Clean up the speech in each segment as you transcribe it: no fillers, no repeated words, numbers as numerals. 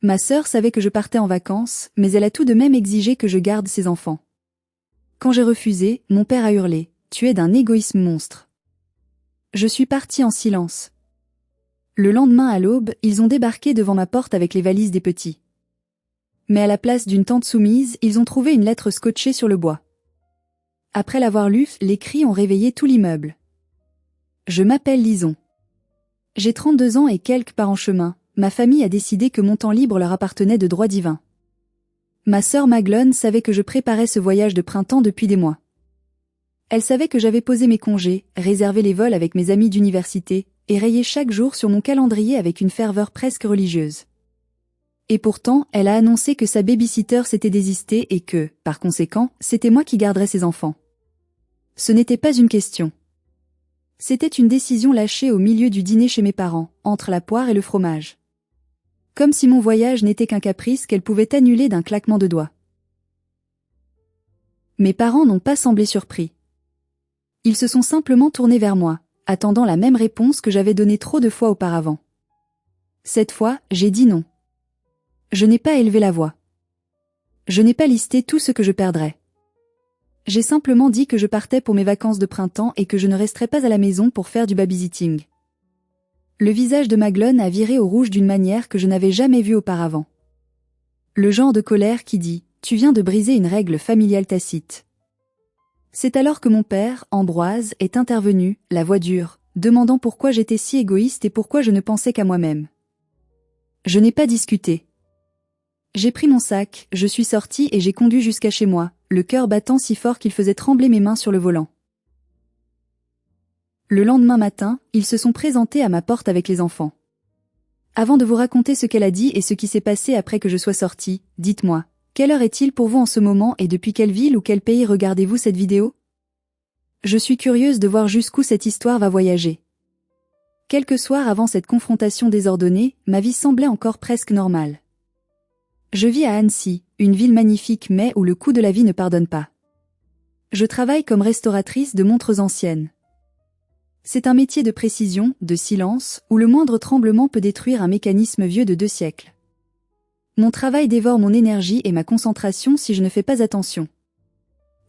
Ma sœur savait que je partais en vacances, mais elle a tout de même exigé que je garde ses enfants. Quand j'ai refusé, mon père a hurlé « Tu es d'un égoïsme monstre ». Je suis partie en silence. Le lendemain à l'aube, ils ont débarqué devant ma porte avec les valises des petits. Mais à la place d'une tante soumise, ils ont trouvé une lettre scotchée sur le bois. Après l'avoir lue, les cris ont réveillé tout l'immeuble. Je m'appelle Lison. J'ai 32 ans et quelques par en chemin. Ma famille a décidé que mon temps libre leur appartenait de droit divin. Ma sœur Maglone savait que je préparais ce voyage de printemps depuis des mois. Elle savait que j'avais posé mes congés, réservé les vols avec mes amis d'université, et rayé chaque jour sur mon calendrier avec une ferveur presque religieuse. Et pourtant, elle a annoncé que sa babysitter s'était désistée et que, par conséquent, c'était moi qui garderais ses enfants. Ce n'était pas une question. C'était une décision lâchée au milieu du dîner chez mes parents, entre la poire et le fromage. Comme si mon voyage n'était qu'un caprice qu'elle pouvait annuler d'un claquement de doigts. Mes parents n'ont pas semblé surpris. Ils se sont simplement tournés vers moi, attendant la même réponse que j'avais donnée trop de fois auparavant. Cette fois, j'ai dit non. Je n'ai pas élevé la voix. Je n'ai pas listé tout ce que je perdrais. J'ai simplement dit que je partais pour mes vacances de printemps et que je ne resterais pas à la maison pour faire du babysitting. Le visage de Maglone a viré au rouge d'une manière que je n'avais jamais vue auparavant. Le genre de colère qui dit « Tu viens de briser une règle familiale tacite ». C'est alors que mon père, Ambroise, est intervenu, la voix dure, demandant pourquoi j'étais si égoïste et pourquoi je ne pensais qu'à moi-même. Je n'ai pas discuté. J'ai pris mon sac, je suis sortie et j'ai conduit jusqu'à chez moi, le cœur battant si fort qu'il faisait trembler mes mains sur le volant. Le lendemain matin, ils se sont présentés à ma porte avec les enfants. Avant de vous raconter ce qu'elle a dit et ce qui s'est passé après que je sois sortie, dites-moi, quelle heure est-il pour vous en ce moment et depuis quelle ville ou quel pays regardez-vous cette vidéo? Je suis curieuse de voir jusqu'où cette histoire va voyager. Quelques soirs avant cette confrontation désordonnée, ma vie semblait encore presque normale. Je vis à Annecy, une ville magnifique mais où le coût de la vie ne pardonne pas. Je travaille comme restauratrice de montres anciennes. C'est un métier de précision, de silence, où le moindre tremblement peut détruire un mécanisme vieux de 2 siècles. Mon travail dévore mon énergie et ma concentration si je ne fais pas attention.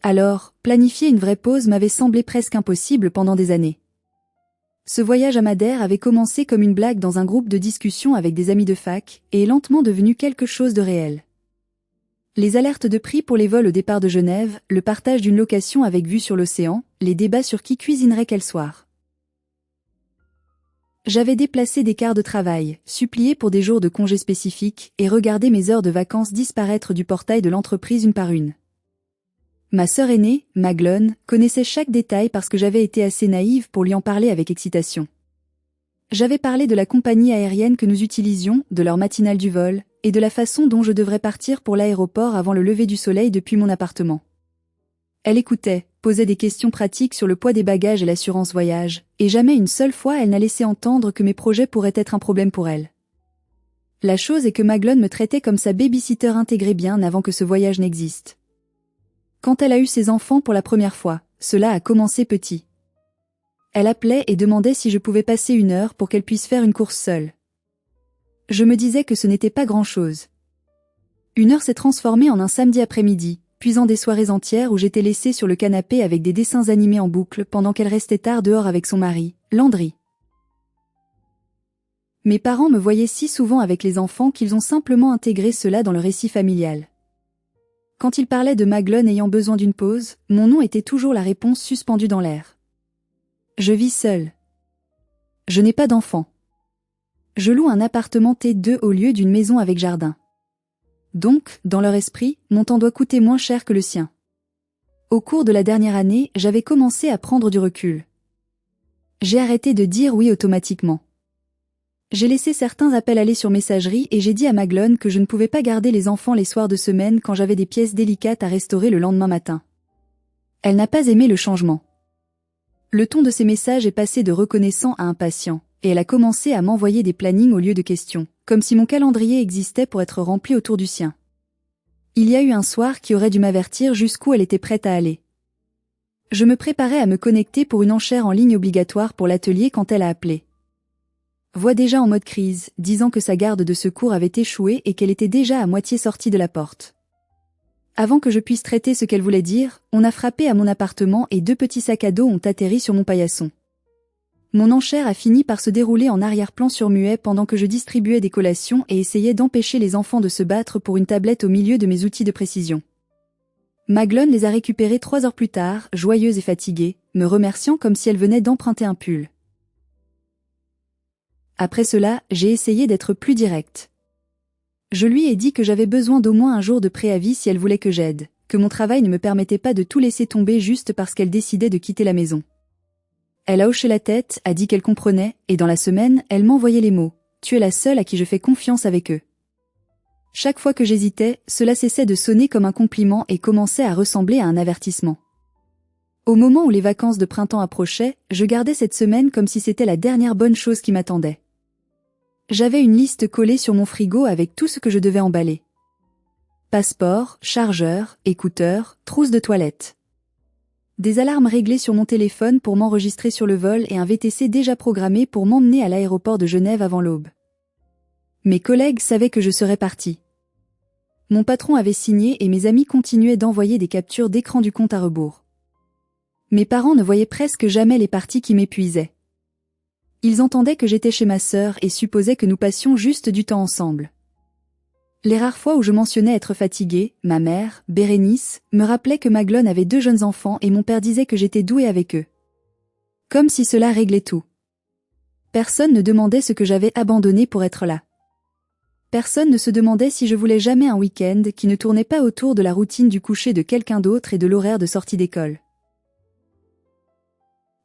Alors, planifier une vraie pause m'avait semblé presque impossible pendant des années. Ce voyage à Madère avait commencé comme une blague dans un groupe de discussion avec des amis de fac, et est lentement devenu quelque chose de réel. Les alertes de prix pour les vols au départ de Genève, le partage d'une location avec vue sur l'océan, les débats sur qui cuisinerait quel soir. J'avais déplacé des quarts de travail, supplié pour des jours de congés spécifiques, et regardé mes heures de vacances disparaître du portail de l'entreprise une par une. Ma sœur aînée, Maglone, connaissait chaque détail parce que j'avais été assez naïve pour lui en parler avec excitation. J'avais parlé de la compagnie aérienne que nous utilisions, de l'heure matinale du vol, et de la façon dont je devrais partir pour l'aéroport avant le lever du soleil depuis mon appartement. Elle écoutait, posait des questions pratiques sur le poids des bagages et l'assurance voyage, et jamais une seule fois elle n'a laissé entendre que mes projets pourraient être un problème pour elle. La chose est que Maglone me traitait comme sa babysitter intégrée bien avant que ce voyage n'existe. Quand elle a eu ses enfants pour la première fois, cela a commencé petit. Elle appelait et demandait si je pouvais passer 1 heure pour qu'elle puisse faire une course seule. Je me disais que ce n'était pas grand-chose. 1 heure s'est transformée en un samedi après-midi, puis en des soirées entières où j'étais laissée sur le canapé avec des dessins animés en boucle pendant qu'elle restait tard dehors avec son mari, Landry. Mes parents me voyaient si souvent avec les enfants qu'ils ont simplement intégré cela dans le récit familial. Quand ils parlaient de Maglone ayant besoin d'une pause, mon nom était toujours la réponse suspendue dans l'air. Je vis seule. Je n'ai pas d'enfant. Je loue un appartement T2 au lieu d'une maison avec jardin. Donc, dans leur esprit, mon temps doit coûter moins cher que le sien. Au cours de la dernière année, j'avais commencé à prendre du recul. J'ai arrêté de dire oui automatiquement. J'ai laissé certains appels aller sur messagerie et j'ai dit à Maglone que je ne pouvais pas garder les enfants les soirs de semaine quand j'avais des pièces délicates à restaurer le lendemain matin. Elle n'a pas aimé le changement. Le ton de ses messages est passé de reconnaissant à impatient, et elle a commencé à m'envoyer des plannings au lieu de questions, comme si mon calendrier existait pour être rempli autour du sien. Il y a eu un soir qui aurait dû m'avertir jusqu'où elle était prête à aller. Je me préparais à me connecter pour une enchère en ligne obligatoire pour l'atelier quand elle a appelé. voix déjà en mode crise, disant que sa garde de secours avait échoué et qu'elle était déjà à moitié sortie de la porte. Avant que je puisse traiter ce qu'elle voulait dire, on a frappé à mon appartement et 2 petits sacs à dos ont atterri sur mon paillasson. Mon enchère a fini par se dérouler en arrière-plan sur muet pendant que je distribuais des collations et essayais d'empêcher les enfants de se battre pour une tablette au milieu de mes outils de précision. Maglone les a récupérés 3 heures plus tard, joyeuse et fatiguée, me remerciant comme si elle venait d'emprunter un pull. Après cela, j'ai essayé d'être plus directe. Je lui ai dit que j'avais besoin d'au moins un jour de préavis si elle voulait que j'aide, que mon travail ne me permettait pas de tout laisser tomber juste parce qu'elle décidait de quitter la maison. Elle a hoché la tête, a dit qu'elle comprenait, et dans la semaine, elle m'envoyait les mots « Tu es la seule à qui je fais confiance avec eux ». Chaque fois que j'hésitais, cela cessait de sonner comme un compliment et commençait à ressembler à un avertissement. Au moment où les vacances de printemps approchaient, je gardais cette semaine comme si c'était la dernière bonne chose qui m'attendait. J'avais une liste collée sur mon frigo avec tout ce que je devais emballer. Passeport, chargeur, écouteurs, trousse de toilette. Des alarmes réglées sur mon téléphone pour m'enregistrer sur le vol et un VTC déjà programmé pour m'emmener à l'aéroport de Genève avant l'aube. Mes collègues savaient que je serais partie. Mon patron avait signé et mes amis continuaient d'envoyer des captures d'écran du compte à rebours. Mes parents ne voyaient presque jamais les parties qui m'épuisaient. Ils entendaient que j'étais chez ma sœur et supposaient que nous passions juste du temps ensemble. Les rares fois où je mentionnais être fatiguée, ma mère, Bérénice, me rappelait que Maglone avait 2 jeunes enfants et mon père disait que j'étais douée avec eux. Comme si cela réglait tout. Personne ne demandait ce que j'avais abandonné pour être là. Personne ne se demandait si je voulais jamais un week-end qui ne tournait pas autour de la routine du coucher de quelqu'un d'autre et de l'horaire de sortie d'école.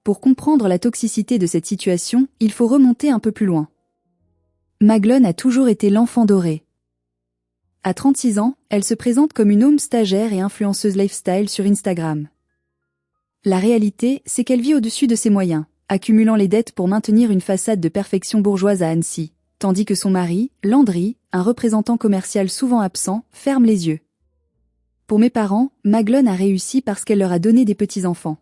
Pour comprendre la toxicité de cette situation, il faut remonter un peu plus loin. Maglone a toujours été l'enfant doré. À 36 ans, elle se présente comme une home stagiaire et influenceuse lifestyle sur Instagram. La réalité, c'est qu'elle vit au-dessus de ses moyens, accumulant les dettes pour maintenir une façade de perfection bourgeoise à Annecy, tandis que son mari, Landry, un représentant commercial souvent absent, ferme les yeux. Pour mes parents, Maglone a réussi parce qu'elle leur a donné des petits-enfants.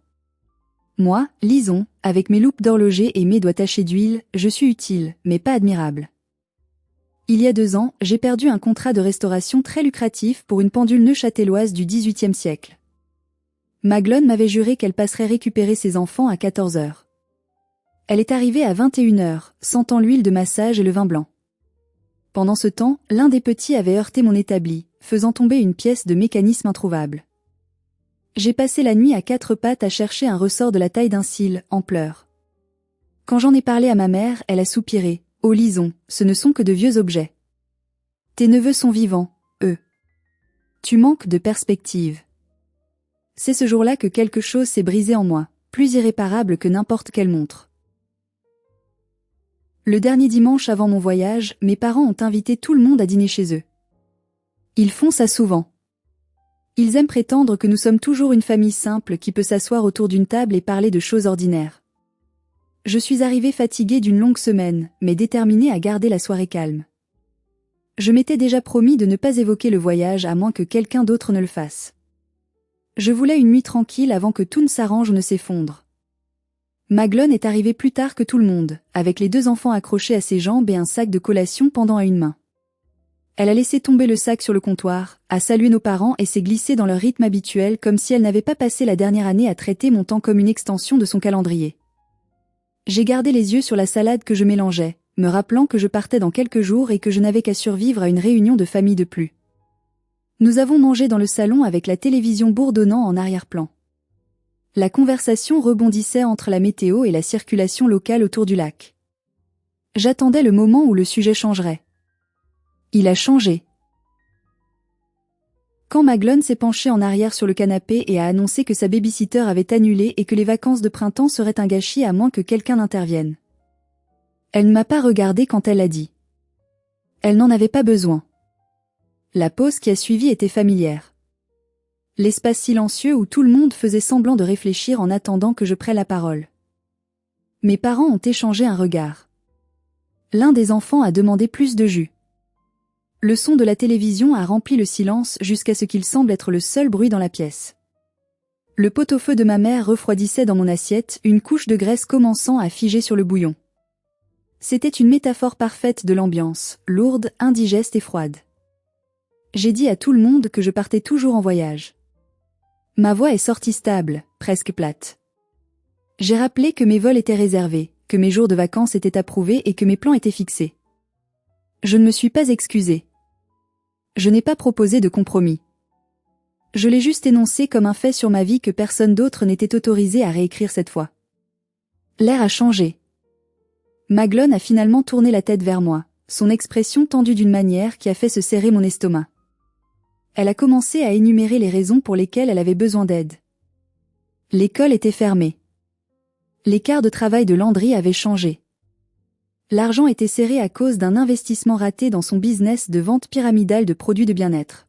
Moi, Lison, avec mes loupes d'horloger et mes doigts tachés d'huile, je suis utile, mais pas admirable. Il y a 2 ans, j'ai perdu un contrat de restauration très lucratif pour une pendule neuchâteloise du XVIIIe siècle. Maglone m'avait juré qu'elle passerait récupérer ses enfants à 14 heures. Elle est arrivée à 21 heures, sentant l'huile de massage et le vin blanc. Pendant ce temps, l'un des petits avait heurté mon établi, faisant tomber une pièce de mécanisme introuvable. J'ai passé la nuit à 4 pattes à chercher un ressort de la taille d'un cil, en pleurs. Quand j'en ai parlé à ma mère, elle a soupiré. « Oh Lison, ce ne sont que de vieux objets. Tes neveux sont vivants, eux. Tu manques de perspective. » C'est ce jour-là que quelque chose s'est brisé en moi, plus irréparable que n'importe quelle montre. Le dernier dimanche avant mon voyage, mes parents ont invité tout le monde à dîner chez eux. Ils font ça souvent. Ils aiment prétendre que nous sommes toujours une famille simple qui peut s'asseoir autour d'une table et parler de choses ordinaires. Je suis arrivée fatiguée d'une longue semaine, mais déterminée à garder la soirée calme. Je m'étais déjà promis de ne pas évoquer le voyage à moins que quelqu'un d'autre ne le fasse. Je voulais une nuit tranquille avant que tout ne s'arrange ou ne s'effondre. Maglone est arrivée plus tard que tout le monde, avec les 2 enfants accrochés à ses jambes et un sac de collation pendant à une main. Elle a laissé tomber le sac sur le comptoir, a salué nos parents et s'est glissée dans leur rythme habituel comme si elle n'avait pas passé la dernière année à traiter mon temps comme une extension de son calendrier. J'ai gardé les yeux sur la salade que je mélangeais, me rappelant que je partais dans quelques jours et que je n'avais qu'à survivre à une réunion de famille de plus. Nous avons mangé dans le salon avec la télévision bourdonnant en arrière-plan. La conversation rebondissait entre la météo et la circulation locale autour du lac. J'attendais le moment où le sujet changerait. Il a changé. Quand Maglone s'est penchée en arrière sur le canapé et a annoncé que sa babysitter avait annulé et que les vacances de printemps seraient un gâchis à moins que quelqu'un n'intervienne. Elle ne m'a pas regardé quand elle l'a dit. Elle n'en avait pas besoin. La pause qui a suivi était familière. L'espace silencieux où tout le monde faisait semblant de réfléchir en attendant que je prenne la parole. Mes parents ont échangé un regard. L'un des enfants a demandé plus de jus. Le son de la télévision a rempli le silence jusqu'à ce qu'il semble être le seul bruit dans la pièce. Le pot-au-feu de ma mère refroidissait dans mon assiette, une couche de graisse commençant à figer sur le bouillon. C'était une métaphore parfaite de l'ambiance, lourde, indigeste et froide. J'ai dit à tout le monde que je partais toujours en voyage. Ma voix est sortie stable, presque plate. J'ai rappelé que mes vols étaient réservés, que mes jours de vacances étaient approuvés et que mes plans étaient fixés. Je ne me suis pas excusée. Je n'ai pas proposé de compromis. Je l'ai juste énoncé comme un fait sur ma vie que personne d'autre n'était autorisé à réécrire cette fois. L'air a changé. Maglone a finalement tourné la tête vers moi, son expression tendue d'une manière qui a fait se serrer mon estomac. Elle a commencé à énumérer les raisons pour lesquelles elle avait besoin d'aide. L'école était fermée. L'écart de travail de Landry avait changé. L'argent était serré à cause d'un investissement raté dans son business de vente pyramidale de produits de bien-être.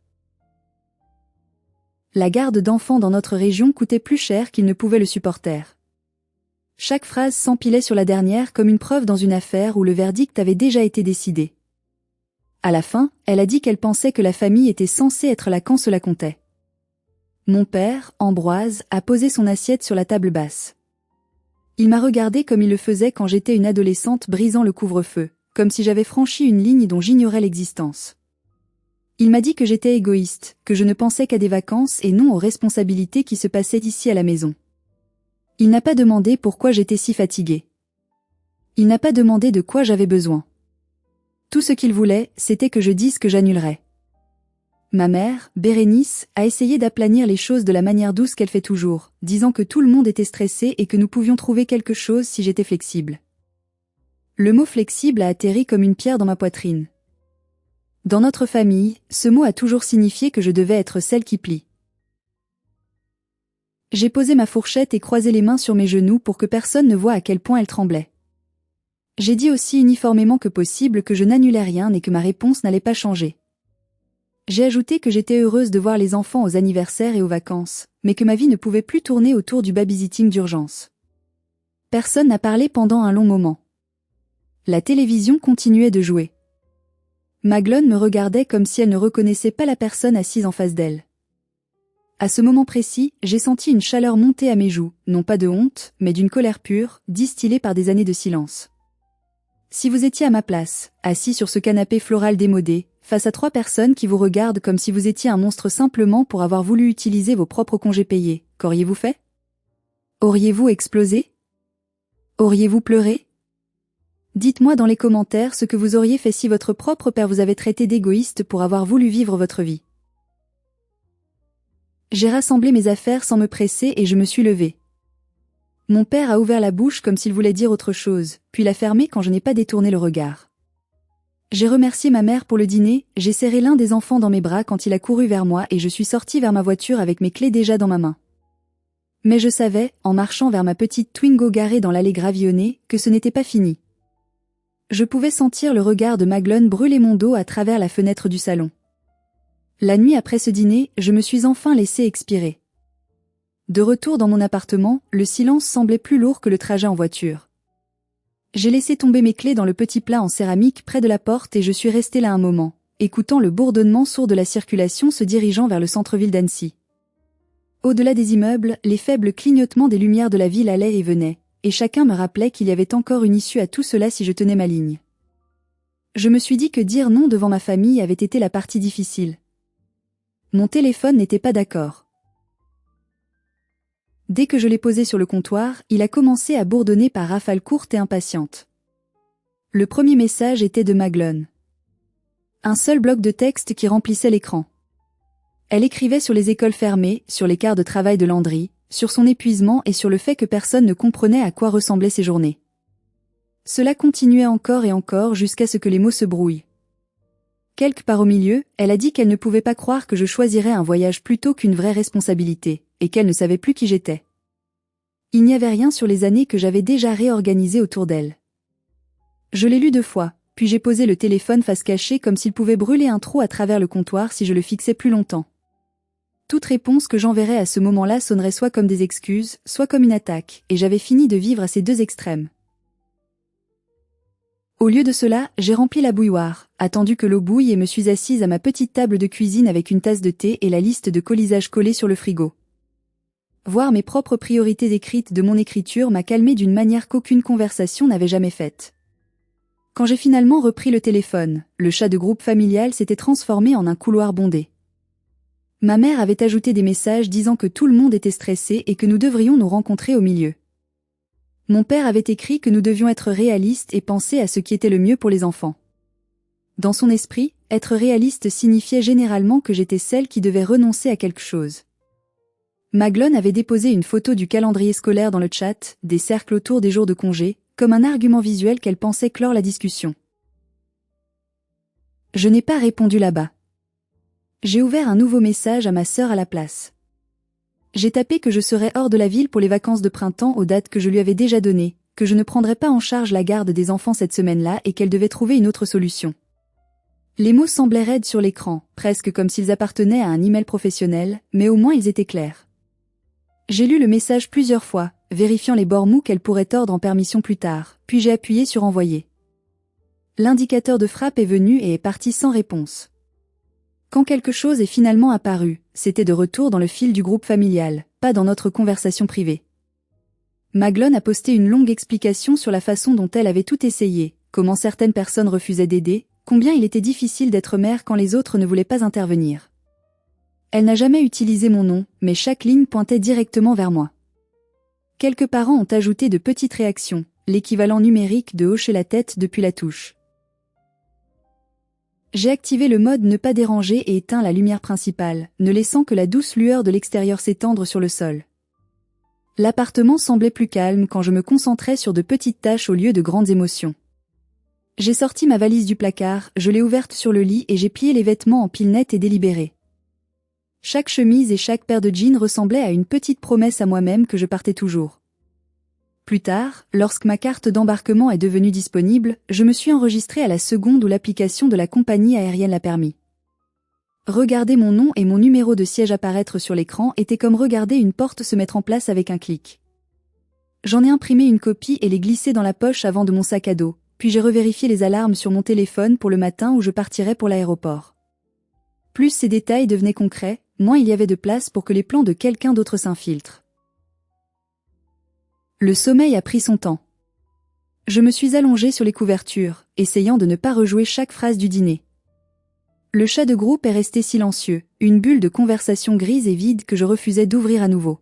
La garde d'enfants dans notre région coûtait plus cher qu'il ne pouvait le supporter. Chaque phrase s'empilait sur la dernière comme une preuve dans une affaire où le verdict avait déjà été décidé. À la fin, elle a dit qu'elle pensait que la famille était censée être là quand cela comptait. Mon père, Ambroise, a posé son assiette sur la table basse. Il m'a regardé comme il le faisait quand j'étais une adolescente brisant le couvre-feu, comme si j'avais franchi une ligne dont j'ignorais l'existence. Il m'a dit que j'étais égoïste, que je ne pensais qu'à des vacances et non aux responsabilités qui se passaient ici à la maison. Il n'a pas demandé pourquoi j'étais si fatiguée. Il n'a pas demandé de quoi j'avais besoin. Tout ce qu'il voulait, c'était que je dise que j'annulerais. Ma mère, Bérénice, a essayé d'aplanir les choses de la manière douce qu'elle fait toujours, disant que tout le monde était stressé et que nous pouvions trouver quelque chose si j'étais flexible. Le mot flexible a atterri comme une pierre dans ma poitrine. Dans notre famille, ce mot a toujours signifié que je devais être celle qui plie. J'ai posé ma fourchette et croisé les mains sur mes genoux pour que personne ne voie à quel point elle tremblait. J'ai dit aussi uniformément que possible que je n'annulais rien et que ma réponse n'allait pas changer. J'ai ajouté que j'étais heureuse de voir les enfants aux anniversaires et aux vacances, mais que ma vie ne pouvait plus tourner autour du babysitting d'urgence. Personne n'a parlé pendant un long moment. La télévision continuait de jouer. Maglone me regardait comme si elle ne reconnaissait pas la personne assise en face d'elle. À ce moment précis, j'ai senti une chaleur monter à mes joues, non pas de honte, mais d'une colère pure, distillée par des années de silence. Si vous étiez à ma place, assis sur ce canapé floral démodé, face à 3 personnes qui vous regardent comme si vous étiez un monstre simplement pour avoir voulu utiliser vos propres congés payés, qu'auriez-vous fait? Auriez-vous explosé? Auriez-vous pleuré? Dites-moi dans les commentaires ce que vous auriez fait si votre propre père vous avait traité d'égoïste pour avoir voulu vivre votre vie. J'ai rassemblé mes affaires sans me presser et je me suis levée. Mon père a ouvert la bouche comme s'il voulait dire autre chose, puis l'a fermée quand je n'ai pas détourné le regard. J'ai remercié ma mère pour le dîner, j'ai serré l'un des enfants dans mes bras quand il a couru vers moi et je suis sortie vers ma voiture avec mes clés déjà dans ma main. Mais je savais, en marchant vers ma petite Twingo garée dans l'allée gravillonnée, que ce n'était pas fini. Je pouvais sentir le regard de Maglone brûler mon dos à travers la fenêtre du salon. La nuit après ce dîner, je me suis enfin laissé expirer. De retour dans mon appartement, le silence semblait plus lourd que le trajet en voiture. J'ai laissé tomber mes clés dans le petit plat en céramique près de la porte et je suis restée là un moment, écoutant le bourdonnement sourd de la circulation se dirigeant vers le centre-ville d'Annecy. Au-delà des immeubles, les faibles clignotements des lumières de la ville allaient et venaient, et chacun me rappelait qu'il y avait encore une issue à tout cela si je tenais ma ligne. Je me suis dit que dire non devant ma famille avait été la partie difficile. Mon téléphone n'était pas d'accord. Dès que je l'ai posé sur le comptoir, il a commencé à bourdonner par rafales courtes et impatientes. Le premier message était de Maglone. Un seul bloc de texte qui remplissait l'écran. Elle écrivait sur les écoles fermées, sur l'écart de travail de Landry, sur son épuisement et sur le fait que personne ne comprenait à quoi ressemblaient ses journées. Cela continuait encore et encore jusqu'à ce que les mots se brouillent. Quelque part au milieu, elle a dit qu'elle ne pouvait pas croire que je choisirais un voyage plutôt qu'une vraie responsabilité, et qu'elle ne savait plus qui j'étais. Il n'y avait rien sur les années que j'avais déjà réorganisées autour d'elle. Je l'ai lu 2 fois, puis j'ai posé le téléphone face cachée comme s'il pouvait brûler un trou à travers le comptoir si je le fixais plus longtemps. Toute réponse que j'enverrais à ce moment-là sonnerait soit comme des excuses, soit comme une attaque, et j'avais fini de vivre à ces 2 extrêmes. Au lieu de cela, j'ai rempli la bouilloire, attendu que l'eau bouille et me suis assise à ma petite table de cuisine avec une tasse de thé et la liste de colisages collés sur le frigo. Voir mes propres priorités écrites de mon écriture m'a calmée d'une manière qu'aucune conversation n'avait jamais faite. Quand j'ai finalement repris le téléphone, le chat de groupe familial s'était transformé en un couloir bondé. Ma mère avait ajouté des messages disant que tout le monde était stressé et que nous devrions nous rencontrer au milieu. Mon père avait écrit que nous devions être réalistes et penser à ce qui était le mieux pour les enfants. Dans son esprit, être réaliste signifiait généralement que j'étais celle qui devait renoncer à quelque chose. Maglone avait déposé une photo du calendrier scolaire dans le chat, des cercles autour des jours de congé, comme un argument visuel qu'elle pensait clore la discussion. Je n'ai pas répondu là-bas. J'ai ouvert un nouveau message à ma sœur à la place. J'ai tapé que je serais hors de la ville pour les vacances de printemps aux dates que je lui avais déjà données, que je ne prendrais pas en charge la garde des enfants cette semaine-là et qu'elle devait trouver une autre solution. Les mots semblaient raides sur l'écran, presque comme s'ils appartenaient à un email professionnel, mais au moins ils étaient clairs. J'ai lu le message plusieurs fois, vérifiant les bords mous qu'elle pourrait tordre en permission plus tard, puis j'ai appuyé sur envoyer. L'indicateur de frappe est venu et est parti sans réponse. Quand quelque chose est finalement apparu, c'était de retour dans le fil du groupe familial, pas dans notre conversation privée. Maglone a posté une longue explication sur la façon dont elle avait tout essayé, comment certaines personnes refusaient d'aider, combien il était difficile d'être mère quand les autres ne voulaient pas intervenir. Elle n'a jamais utilisé mon nom, mais chaque ligne pointait directement vers moi. Quelques parents ont ajouté de petites réactions, l'équivalent numérique de hocher la tête depuis la touche. J'ai activé le mode ne pas déranger et éteint la lumière principale, ne laissant que la douce lueur de l'extérieur s'étendre sur le sol. L'appartement semblait plus calme quand je me concentrais sur de petites tâches au lieu de grandes émotions. J'ai sorti ma valise du placard, je l'ai ouverte sur le lit et j'ai plié les vêtements en piles nettes et délibérées. Chaque chemise et chaque paire de jeans ressemblaient à une petite promesse à moi-même que je partais toujours. Plus tard, lorsque ma carte d'embarquement est devenue disponible, je me suis enregistrée à la seconde où l'application de la compagnie aérienne l'a permis. Regarder mon nom et mon numéro de siège apparaître sur l'écran était comme regarder une porte se mettre en place avec un clic. J'en ai imprimé une copie et l'ai glissée dans la poche avant de mon sac à dos, puis j'ai revérifié les alarmes sur mon téléphone pour le matin où je partirais pour l'aéroport. Plus ces détails devenaient concrets, moins il y avait de place pour que les plans de quelqu'un d'autre s'infiltrent. Le sommeil a pris son temps. Je me suis allongée sur les couvertures, essayant de ne pas rejouer chaque phrase du dîner. Le chat de groupe est resté silencieux, une bulle de conversation grise et vide que je refusais d'ouvrir à nouveau.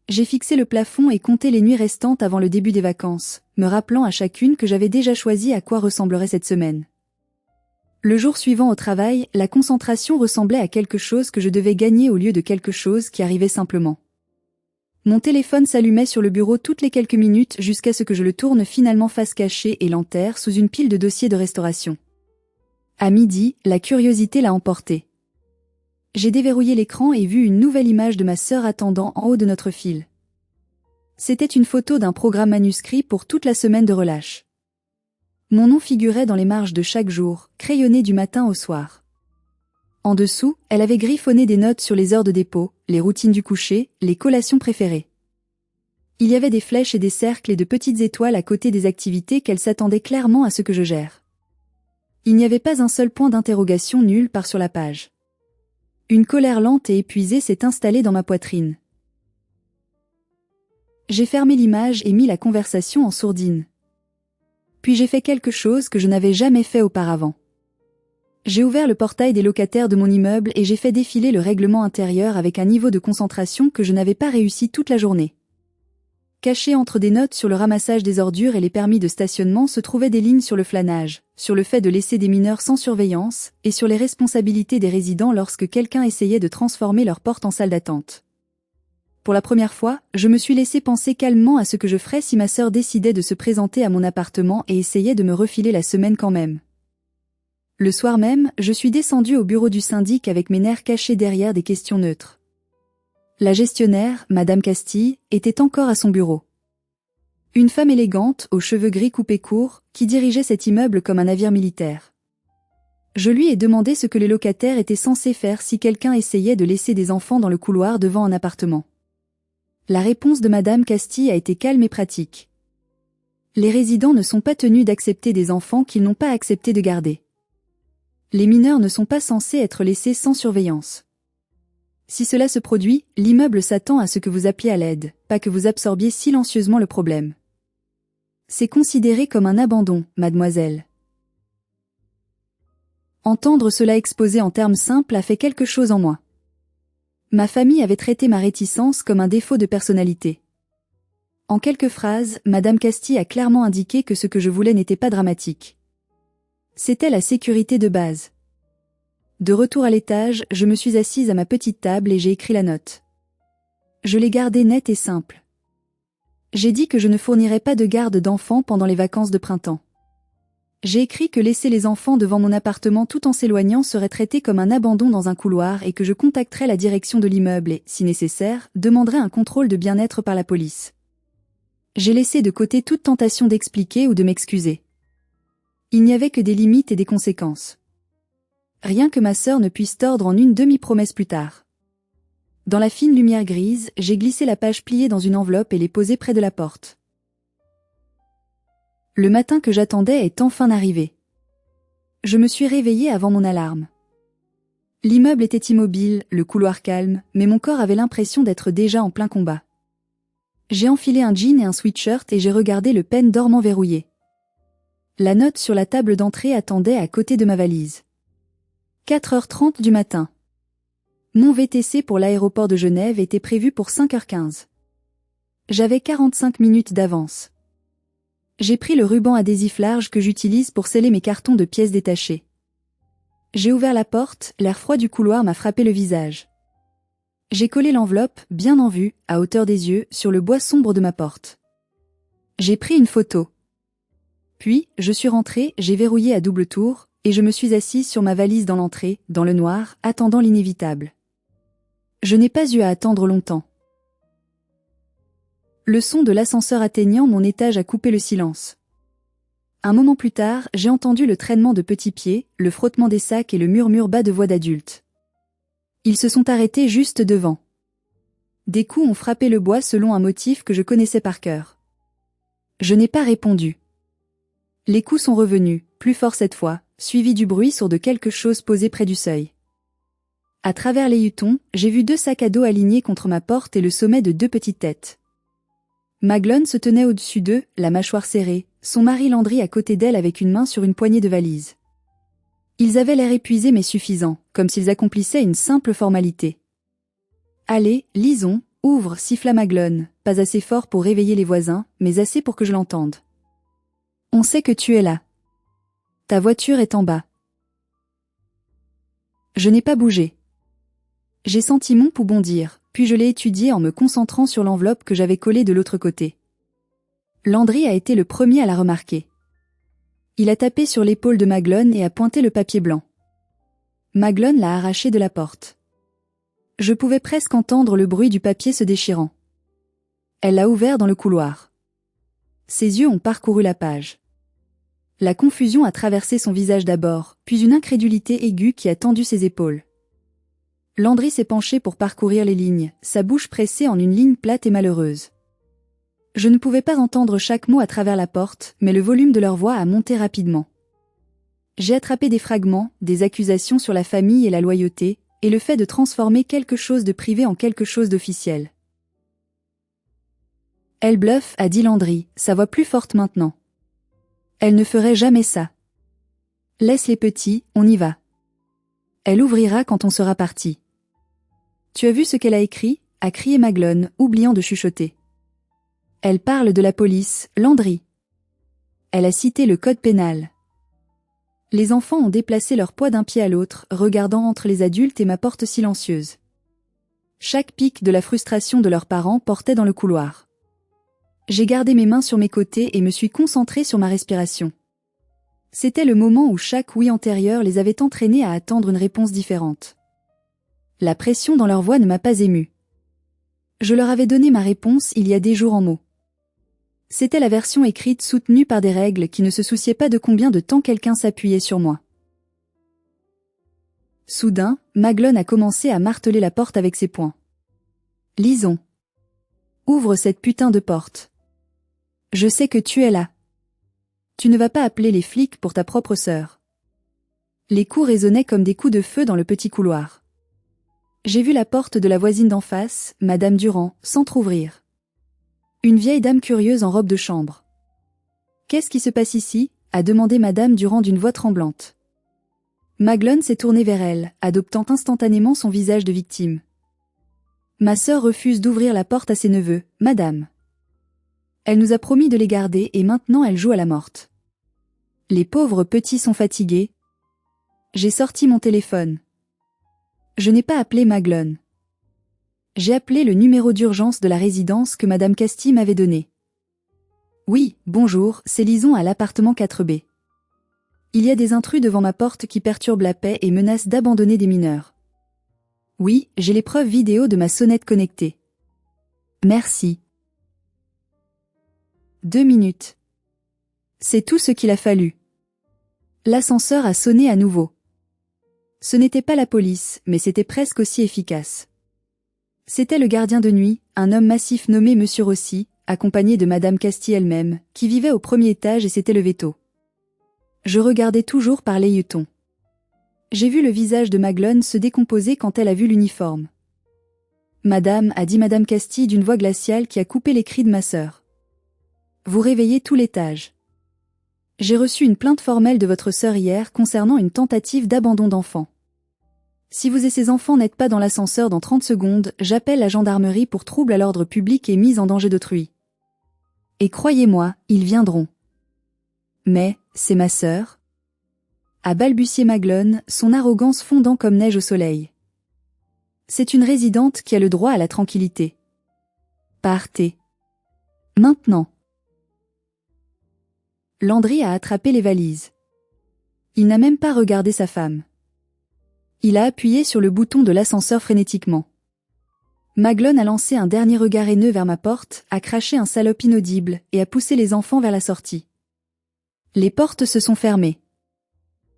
J'ai fixé le plafond et compté les nuits restantes avant le début des vacances, me rappelant à chacune que j'avais déjà choisi à quoi ressemblerait cette semaine. Le jour suivant au travail, la concentration ressemblait à quelque chose que je devais gagner au lieu de quelque chose qui arrivait simplement. Mon téléphone s'allumait sur le bureau toutes les quelques minutes jusqu'à ce que je le tourne finalement face cachée et l'enterre sous une pile de dossiers de restauration. À midi, la curiosité l'a emporté. J'ai déverrouillé l'écran et vu une nouvelle image de ma sœur attendant en haut de notre fil. C'était une photo d'un programme manuscrit pour toute la semaine de relâche. Mon nom figurait dans les marges de chaque jour, crayonné du matin au soir. En dessous, elle avait griffonné des notes sur les heures de dépôt, les routines du coucher, les collations préférées. Il y avait des flèches et des cercles et de petites étoiles à côté des activités qu'elle s'attendait clairement à ce que je gère. Il n'y avait pas un seul point d'interrogation nulle part sur la page. Une colère lente et épuisée s'est installée dans ma poitrine. J'ai fermé l'image et mis la conversation en sourdine. Puis j'ai fait quelque chose que je n'avais jamais fait auparavant. J'ai ouvert le portail des locataires de mon immeuble et j'ai fait défiler le règlement intérieur avec un niveau de concentration que je n'avais pas réussi toute la journée. Cachées entre des notes sur le ramassage des ordures et les permis de stationnement se trouvaient des lignes sur le flânage, sur le fait de laisser des mineurs sans surveillance, et sur les responsabilités des résidents lorsque quelqu'un essayait de transformer leur porte en salle d'attente. Pour la première fois, je me suis laissé penser calmement à ce que je ferais si ma sœur décidait de se présenter à mon appartement et essayait de me refiler la semaine quand même. Le soir même, je suis descendue au bureau du syndic avec mes nerfs cachés derrière des questions neutres. La gestionnaire, Madame Castille, était encore à son bureau. Une femme élégante, aux cheveux gris coupés courts, qui dirigeait cet immeuble comme un navire militaire. Je lui ai demandé ce que les locataires étaient censés faire si quelqu'un essayait de laisser des enfants dans le couloir devant un appartement. La réponse de Madame Castille a été calme et pratique. Les résidents ne sont pas tenus d'accepter des enfants qu'ils n'ont pas accepté de garder. Les mineurs ne sont pas censés être laissés sans surveillance. Si cela se produit, l'immeuble s'attend à ce que vous appeliez à l'aide, pas que vous absorbiez silencieusement le problème. C'est considéré comme un abandon, mademoiselle. Entendre cela exposé en termes simples a fait quelque chose en moi. Ma famille avait traité ma réticence comme un défaut de personnalité. En quelques phrases, Madame Castille a clairement indiqué que ce que je voulais n'était pas dramatique. C'était la sécurité de base. De retour à l'étage, je me suis assise à ma petite table et j'ai écrit la note. Je l'ai gardée nette et simple. J'ai dit que je ne fournirais pas de garde d'enfants pendant les vacances de printemps. J'ai écrit que laisser les enfants devant mon appartement tout en s'éloignant serait traité comme un abandon dans un couloir et que je contacterais la direction de l'immeuble et, si nécessaire, demanderais un contrôle de bien-être par la police. J'ai laissé de côté toute tentation d'expliquer ou de m'excuser. Il n'y avait que des limites et des conséquences. Rien que ma sœur ne puisse tordre en une demi-promesse plus tard. Dans la fine lumière grise, j'ai glissé la page pliée dans une enveloppe et l'ai posée près de la porte. Le matin que j'attendais est enfin arrivé. Je me suis réveillée avant mon alarme. L'immeuble était immobile, le couloir calme, mais mon corps avait l'impression d'être déjà en plein combat. J'ai enfilé un jean et un sweatshirt et j'ai regardé le pen dormant verrouillé. La note sur la table d'entrée attendait à côté de ma valise. 4h30 du matin. Mon VTC pour l'aéroport de Genève était prévu pour 5h15. J'avais 45 minutes d'avance. J'ai pris le ruban adhésif large que j'utilise pour sceller mes cartons de pièces détachées. J'ai ouvert la porte, l'air froid du couloir m'a frappé le visage. J'ai collé l'enveloppe, bien en vue, à hauteur des yeux, sur le bois sombre de ma porte. J'ai pris une photo. Puis, je suis rentrée, j'ai verrouillé à double tour, et je me suis assise sur ma valise dans l'entrée, dans le noir, attendant l'inévitable. Je n'ai pas eu à attendre longtemps. Le son de l'ascenseur atteignant mon étage a coupé le silence. Un moment plus tard, j'ai entendu le traînement de petits pieds, le frottement des sacs et le murmure bas de voix d'adulte. Ils se sont arrêtés juste devant. Des coups ont frappé le bois selon un motif que je connaissais par cœur. Je n'ai pas répondu. Les coups sont revenus, plus forts cette fois, suivis du bruit sourd de quelque chose posé près du seuil. À travers les hutons, j'ai vu 2 sacs à dos alignés contre ma porte et le sommet de 2 petites têtes. Maglone se tenait au-dessus d'eux, la mâchoire serrée, son mari Landry à côté d'elle avec une main sur une poignée de valise. Ils avaient l'air épuisés mais suffisants, comme s'ils accomplissaient une simple formalité. « Allez, lisons, ouvre » siffla Maglone, pas assez fort pour réveiller les voisins, mais assez pour que je l'entende. « On sait que tu es là. Ta voiture est en bas. » Je n'ai pas bougé. J'ai senti mon pouls bondir, puis je l'ai étudié en me concentrant sur l'enveloppe que j'avais collée de l'autre côté. Landry a été le premier à la remarquer. Il a tapé sur l'épaule de Maglone et a pointé le papier blanc. Maglone l'a arraché de la porte. Je pouvais presque entendre le bruit du papier se déchirant. Elle l'a ouvert dans le couloir. Ses yeux ont parcouru la page. La confusion a traversé son visage d'abord, puis une incrédulité aiguë qui a tendu ses épaules. Landry s'est penché pour parcourir les lignes, sa bouche pressée en une ligne plate et malheureuse. Je ne pouvais pas entendre chaque mot à travers la porte, mais le volume de leur voix a monté rapidement. J'ai attrapé des fragments, des accusations sur la famille et la loyauté, et le fait de transformer quelque chose de privé en quelque chose d'officiel. Elle bluffe, a dit Landry, sa voix plus forte maintenant. Elle ne ferait jamais ça. Laisse les petits, on y va. Elle ouvrira quand on sera parti. Tu as vu ce qu'elle a écrit ? A crié Maglone, oubliant de chuchoter. Elle parle de la police, Landry. Elle a cité le code pénal. Les enfants ont déplacé leur poids d'un pied à l'autre, regardant entre les adultes et ma porte silencieuse. Chaque pic de la frustration de leurs parents portait dans le couloir. J'ai gardé mes mains sur mes côtés et me suis concentrée sur ma respiration. C'était le moment où chaque oui antérieur les avait entraînés à attendre une réponse différente. La pression dans leur voix ne m'a pas émue. Je leur avais donné ma réponse il y a des jours en mots. C'était la version écrite soutenue par des règles qui ne se souciaient pas de combien de temps quelqu'un s'appuyait sur moi. Soudain, Maglone a commencé à marteler la porte avec ses poings. « Lisons. Ouvre cette putain de porte. Je sais que tu es là. Tu ne vas pas appeler les flics pour ta propre sœur. » Les coups résonnaient comme des coups de feu dans le petit couloir. J'ai vu la porte de la voisine d'en face, Madame Durand, s'entr'ouvrir. Une vieille dame curieuse en robe de chambre. Qu'est-ce qui se passe ici? A demandé madame Durand d'une voix tremblante. Maglone s'est tournée vers elle, adoptant instantanément son visage de victime. Ma sœur refuse d'ouvrir la porte à ses neveux, madame. Elle nous a promis de les garder et maintenant elle joue à la morte. Les pauvres petits sont fatigués. J'ai sorti mon téléphone. Je n'ai pas appelé Maglone. J'ai appelé le numéro d'urgence de la résidence que madame Castille m'avait donné. Oui, bonjour, c'est Lison à l'appartement 4B. Il y a des intrus devant ma porte qui perturbent la paix et menacent d'abandonner des mineurs. Oui, j'ai les preuves vidéo de ma sonnette connectée. Merci. 2 minutes. C'est tout ce qu'il a fallu. L'ascenseur a sonné à nouveau. Ce n'était pas la police, mais c'était presque aussi efficace. C'était le gardien de nuit, un homme massif nommé Monsieur Rossi, accompagné de madame Castille elle-même, qui vivait au premier étage et s'était levé tôt. Je regardais toujours par l'œilleton. J'ai vu le visage de Maglone se décomposer quand elle a vu l'uniforme. Madame, a dit madame Castille d'une voix glaciale qui a coupé les cris de ma sœur. Vous réveillez tout l'étage. J'ai reçu une plainte formelle de votre sœur hier concernant une tentative d'abandon d'enfant. Si vous et ces enfants n'êtes pas dans l'ascenseur dans 30 secondes, j'appelle la gendarmerie pour trouble à l'ordre public et mise en danger d'autrui. Et croyez-moi, ils viendront. Mais, c'est ma sœur, a balbutié Maglone, son arrogance fondant comme neige au soleil. C'est une résidente qui a le droit à la tranquillité. Partez. Maintenant. Landry a attrapé les valises. Il n'a même pas regardé sa femme. Il a appuyé sur le bouton de l'ascenseur frénétiquement. Maglone a lancé un dernier regard haineux vers ma porte, a craché un salope inaudible et a poussé les enfants vers la sortie. Les portes se sont fermées.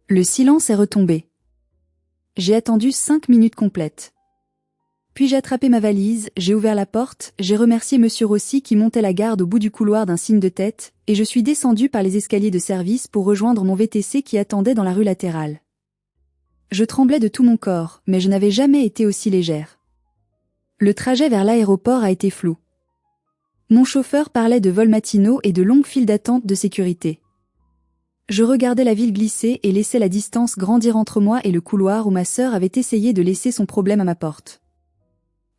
Le silence est retombé. J'ai attendu 5 minutes complètes. Puis j'ai attrapé ma valise, j'ai ouvert la porte, j'ai remercié monsieur Rossi qui montait la garde au bout du couloir d'un signe de tête, et je suis descendu par les escaliers de service pour rejoindre mon VTC qui attendait dans la rue latérale. Je tremblais de tout mon corps, mais je n'avais jamais été aussi légère. Le trajet vers l'aéroport a été flou. Mon chauffeur parlait de vols matinaux et de longues files d'attente de sécurité. Je regardais la ville glisser et laissais la distance grandir entre moi et le couloir où ma sœur avait essayé de laisser son problème à ma porte.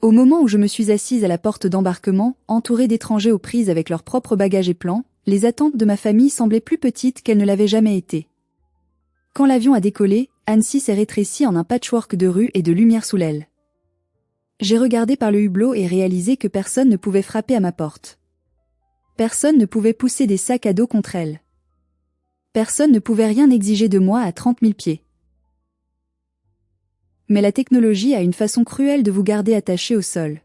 Au moment où je me suis assise à la porte d'embarquement, entourée d'étrangers aux prises avec leurs propres bagages et plans, les attentes de ma famille semblaient plus petites qu'elles ne l'avaient jamais été. Quand l'avion a décollé, Annecy s'est rétrécie en un patchwork de rues et de lumière sous l'aile. J'ai regardé par le hublot et réalisé que personne ne pouvait frapper à ma porte. Personne ne pouvait pousser des sacs à dos contre elle. Personne ne pouvait rien exiger de moi à 30 000 pieds. Mais la technologie a une façon cruelle de vous garder attaché au sol.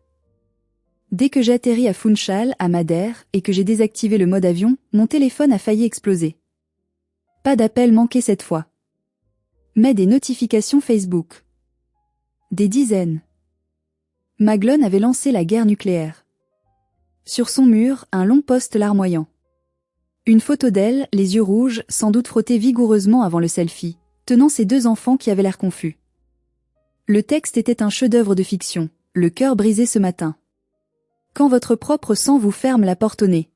Dès que j'ai atterri à Funchal, à Madère, et que j'ai désactivé le mode avion, mon téléphone a failli exploser. Pas d'appel manqué cette fois. Mais des notifications Facebook. Des dizaines. Maglone avait lancé la guerre nucléaire. Sur son mur, un long post larmoyant. Une photo d'elle, les yeux rouges, sans doute frottée vigoureusement avant le selfie, tenant ses 2 enfants qui avaient l'air confus. Le texte était un chef-d'œuvre de fiction, le cœur brisé ce matin. Quand votre propre sang vous ferme la porte au nez.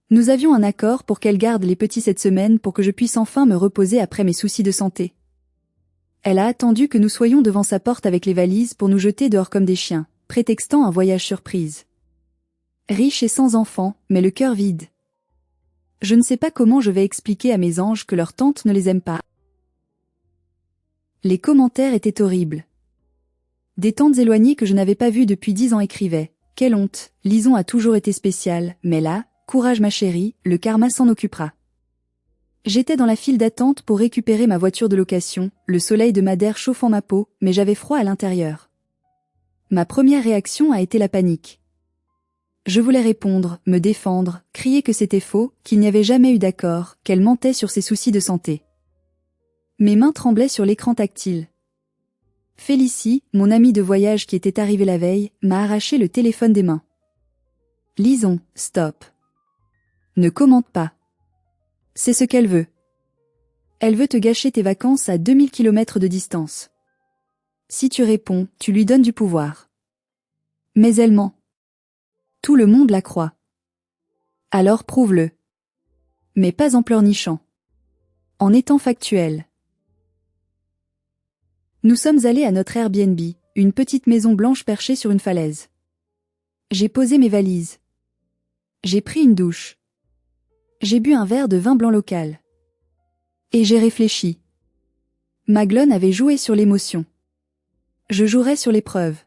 Nous avions un accord pour qu'elle garde les petits cette semaine pour que je puisse enfin me reposer après mes soucis de santé. Elle a attendu que nous soyons devant sa porte avec les valises pour nous jeter dehors comme des chiens, prétextant un voyage surprise. Riche et sans enfants, mais le cœur vide. Je ne sais pas comment je vais expliquer à mes anges que leur tante ne les aime pas. Les commentaires étaient horribles. Des tantes éloignées que je n'avais pas vues depuis 10 ans écrivaient « Quelle honte, Lison a toujours été spéciale, mais là, courage ma chérie, le karma s'en occupera. » J'étais dans la file d'attente pour récupérer ma voiture de location, le soleil de Madère chauffant ma peau, mais j'avais froid à l'intérieur. Ma première réaction a été la panique. Je voulais répondre, me défendre, crier que c'était faux, qu'il n'y avait jamais eu d'accord, qu'elle mentait sur ses soucis de santé. Mes mains tremblaient sur l'écran tactile. Félicie, mon amie de voyage qui était arrivée la veille, m'a arraché le téléphone des mains. Lison, stop. Ne commente pas. C'est ce qu'elle veut. Elle veut te gâcher tes vacances à 2000 km de distance. Si tu réponds, tu lui donnes du pouvoir. Mais elle ment. Tout le monde la croit. Alors prouve-le. mais pas en pleurnichant. En étant factuel. Nous sommes allés à notre Airbnb, une petite maison blanche perchée sur une falaise. J'ai posé mes valises. J'ai pris une douche. J'ai bu un verre de vin blanc local. Et j'ai réfléchi. Maglone avait joué sur l'émotion. Je jouerais sur l'épreuve.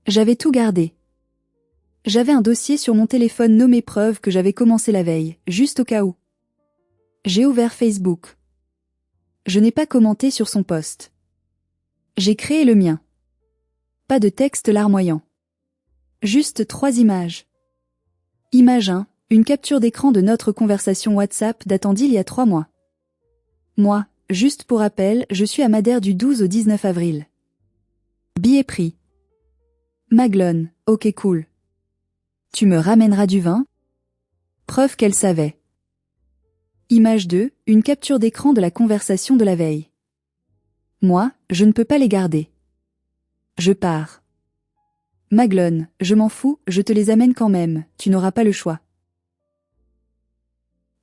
J'avais tout gardé. J'avais un dossier sur mon téléphone nommé preuve que j'avais commencé la veille, juste au cas où. J'ai ouvert Facebook. Je n'ai pas commenté sur son post. J'ai créé le mien. Pas de texte larmoyant. Juste 3 images. Image 1, une capture d'écran de notre conversation WhatsApp datant d'il y a 3 mois. Moi, juste pour rappel, je suis à Madère du 12 au 19 avril. Billet pris. Maglone, ok cool. Tu me ramèneras du vin? Preuve qu'elle savait. Image 2, une capture d'écran de la conversation de la veille. Moi, je ne peux pas les garder. Je pars. Maglone, je m'en fous, je te les amène quand même, tu n'auras pas le choix.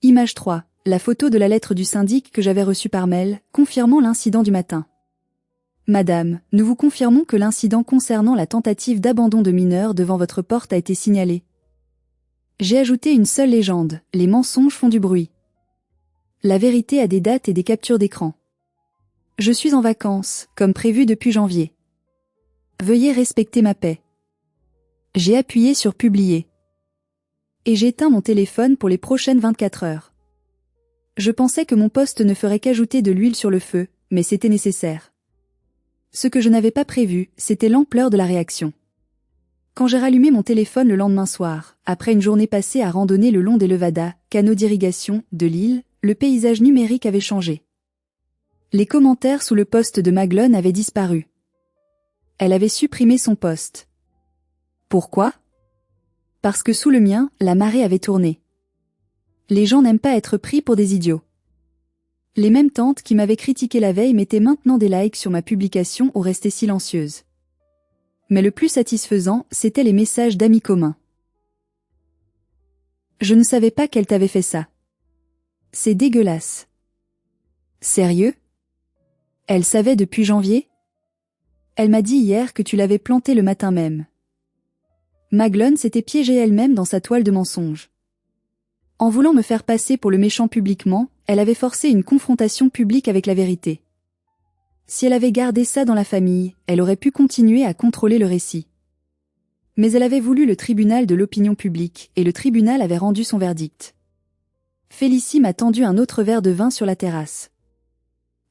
Image 3, la photo de la lettre du syndic que j'avais reçue par mail, confirmant l'incident du matin. Madame, nous vous confirmons que l'incident concernant la tentative d'abandon de mineurs devant votre porte a été signalé. J'ai ajouté une seule légende, les mensonges font du bruit. La vérité a des dates et des captures d'écran. Je suis en vacances, comme prévu depuis janvier. Veuillez respecter ma paix. J'ai appuyé sur publier. Et j'éteins mon téléphone pour les prochaines 24 heures. Je pensais que mon poste ne ferait qu'ajouter de l'huile sur le feu, mais c'était nécessaire. Ce que je n'avais pas prévu, c'était l'ampleur de la réaction. Quand j'ai rallumé mon téléphone le lendemain soir, après une journée passée à randonner le long des levadas, canaux d'irrigation, de l'île, le paysage numérique avait changé. Les commentaires sous le post de Maglone avaient disparu. Elle avait supprimé son post. Pourquoi? Parce que sous le mien, la marée avait tourné. Les gens n'aiment pas être pris pour des idiots. Les mêmes tantes qui m'avaient critiqué la veille mettaient maintenant des likes sur ma publication ou restaient silencieuses. Mais le plus satisfaisant, c'était les messages d'amis communs. Je ne savais pas qu'elle t'avait fait ça. C'est dégueulasse. Sérieux? Elle savait depuis janvier? Elle m'a dit hier que tu l'avais planté le matin même. Maglone s'était piégée elle-même dans sa toile de mensonges. En voulant me faire passer pour le méchant publiquement, elle avait forcé une confrontation publique avec la vérité. Si elle avait gardé ça dans la famille, elle aurait pu continuer à contrôler le récit. Mais elle avait voulu le tribunal de l'opinion publique, et le tribunal avait rendu son verdict. Félicie m'a tendu un autre verre de vin sur la terrasse.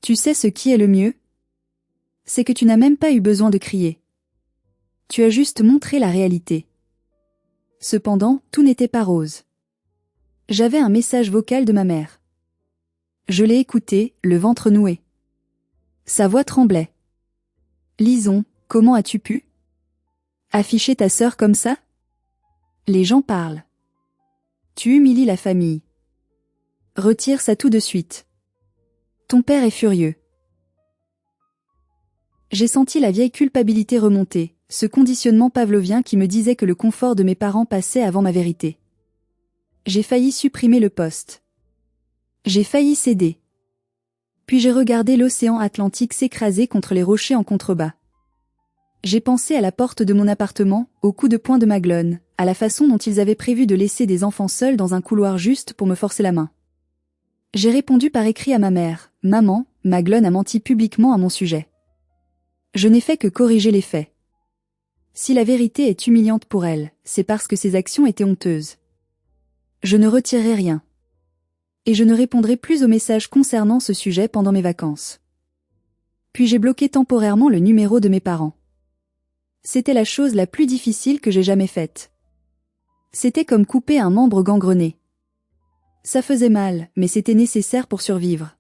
Tu sais ce qui est le mieux? C'est que tu n'as même pas eu besoin de crier. Tu as juste montré la réalité. Cependant, tout n'était pas rose. J'avais un message vocal de ma mère. Je l'ai écouté, le ventre noué. Sa voix tremblait. Lison, comment as-tu pu afficher ta sœur comme ça? Les gens parlent. Tu humilies la famille. Retire ça tout de suite. Ton père est furieux. J'ai senti la vieille culpabilité remonter, ce conditionnement pavlovien qui me disait que le confort de mes parents passait avant ma vérité. J'ai failli supprimer le post. J'ai failli céder. Puis j'ai regardé l'océan Atlantique s'écraser contre les rochers en contrebas. J'ai pensé à la porte de mon appartement, au coup de poing de Maglone, à la façon dont ils avaient prévu de laisser des enfants seuls dans un couloir juste pour me forcer la main. J'ai répondu par écrit à ma mère, « Maman, Maglone a menti publiquement à mon sujet. » Je n'ai fait que corriger les faits. Si la vérité est humiliante pour elle, c'est parce que ses actions étaient honteuses. Je ne retirerai rien. Et je ne répondrai plus aux messages concernant ce sujet pendant mes vacances. Puis j'ai bloqué temporairement le numéro de mes parents. C'était la chose la plus difficile que j'ai jamais faite. C'était comme couper un membre gangrené. Ça faisait mal, mais c'était nécessaire pour survivre.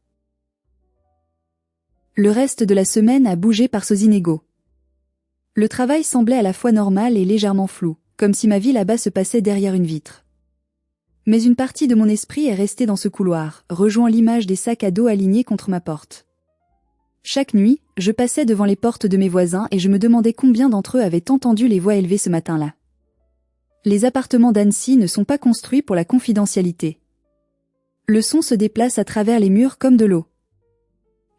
Le reste de la semaine a bougé par sauts inégaux. Le travail semblait à la fois normal et légèrement flou, comme si ma vie là-bas se passait derrière une vitre. Mais une partie de mon esprit est restée dans ce couloir, rejoint l'image des sacs à dos alignés contre ma porte. Chaque nuit, je passais devant les portes de mes voisins et je me demandais combien d'entre eux avaient entendu les voix élevées ce matin-là. Les appartements d'Annecy ne sont pas construits pour la confidentialité. Le son se déplace à travers les murs comme de l'eau.